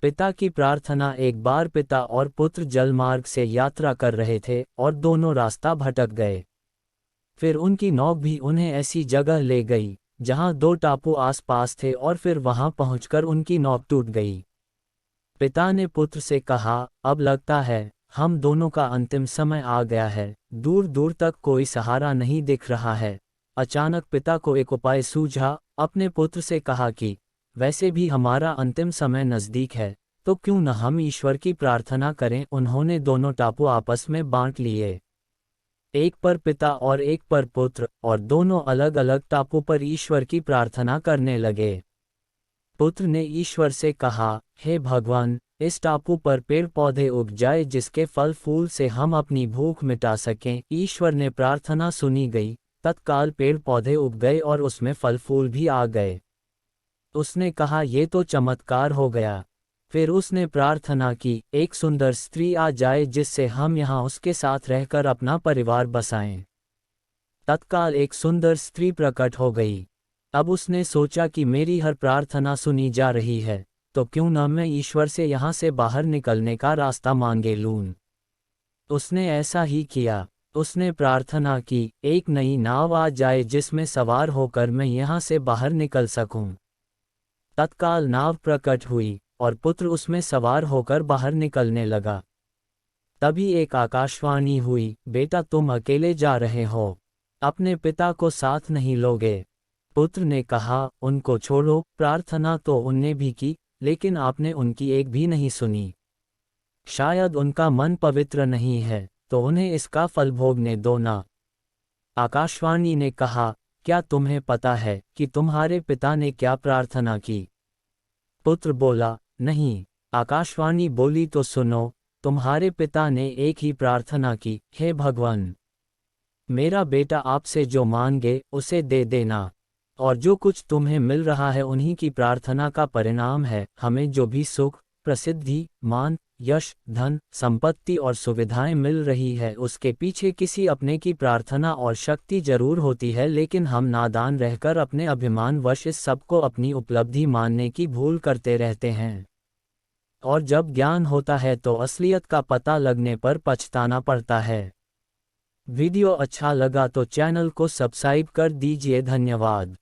पिता की प्रार्थना। एक बार पिता और पुत्र जलमार्ग से यात्रा कर रहे थे और दोनों रास्ता भटक गए। फिर उनकी नौक भी उन्हें ऐसी जगह ले गई जहां दो टापू आसपास थे और फिर वहां पहुंचकर उनकी नौक टूट गई। पिता ने पुत्र से कहा, अब लगता है हम दोनों का अंतिम समय आ गया है, दूर दूर तक कोई सहारा नहीं दिख रहा है। अचानक पिता को एक उपाय सूझा। अपने पुत्र से कहा कि वैसे भी हमारा अंतिम समय नज़दीक है, तो क्यों न हम ईश्वर की प्रार्थना करें। उन्होंने दोनों टापू आपस में बांट लिए, एक पर पिता और एक पर पुत्र, और दोनों अलग अलग टापू पर ईश्वर की प्रार्थना करने लगे। पुत्र ने ईश्वर से कहा, हे भगवान, इस टापू पर पेड़ पौधे उग जाए जिसके फल फूल से हम अपनी भूख मिटा सकें। ईश्वर ने प्रार्थना सुनी गई, तत्काल पेड़ पौधे उग गए और उसमें फल फूल भी आ गए। उसने कहा, ये तो चमत्कार हो गया। फिर उसने प्रार्थना की, एक सुंदर स्त्री आ जाए जिससे हम यहाँ उसके साथ रहकर अपना परिवार बसाएं। तत्काल एक सुंदर स्त्री प्रकट हो गई। अब उसने सोचा कि मेरी हर प्रार्थना सुनी जा रही है, तो क्यों न मैं ईश्वर से यहाँ से बाहर निकलने का रास्ता मांगे लूं। उसने ऐसा ही किया। उसने प्रार्थना की, एक नई नाव आ जाए जिसमें सवार होकर मैं यहाँ से बाहर निकल सकूं। तत्काल नाव प्रकट हुई और पुत्र उसमें सवार होकर बाहर निकलने लगा। तभी एक आकाशवाणी हुई, बेटा तुम अकेले जा रहे हो, अपने पिता को साथ नहीं लोगे। पुत्र ने कहा, उनको छोड़ो, प्रार्थना तो उनने भी की, लेकिन आपने उनकी एक भी नहीं सुनी। शायद उनका मन पवित्र नहीं है, तो उन्हें इसका फल भोगने दो ना। आकाशवाणी ने कहा, क्या तुम्हें पता है कि तुम्हारे पिता ने क्या प्रार्थना की? पुत्र बोला, नहीं। आकाशवाणी बोली, तो सुनो, तुम्हारे पिता ने एक ही प्रार्थना की, हे भगवान, मेरा बेटा आपसे जो मांगे उसे दे देना, और जो कुछ तुम्हें मिल रहा है उन्हीं की प्रार्थना का परिणाम है। हमें जो भी सुख, प्रसिद्धि, मान, यश, धन, संपत्ति और सुविधाएं मिल रही है उसके पीछे किसी अपने की प्रार्थना और शक्ति जरूर होती है, लेकिन हम नादान रहकर अपने अभिमान वश इस सब को अपनी उपलब्धि मानने की भूल करते रहते हैं। और जब ज्ञान होता है तो असलियत का पता लगने पर पछताना पड़ता है। वीडियो अच्छा लगा तो चैनल को सब्सक्राइब कर दीजिए। धन्यवाद।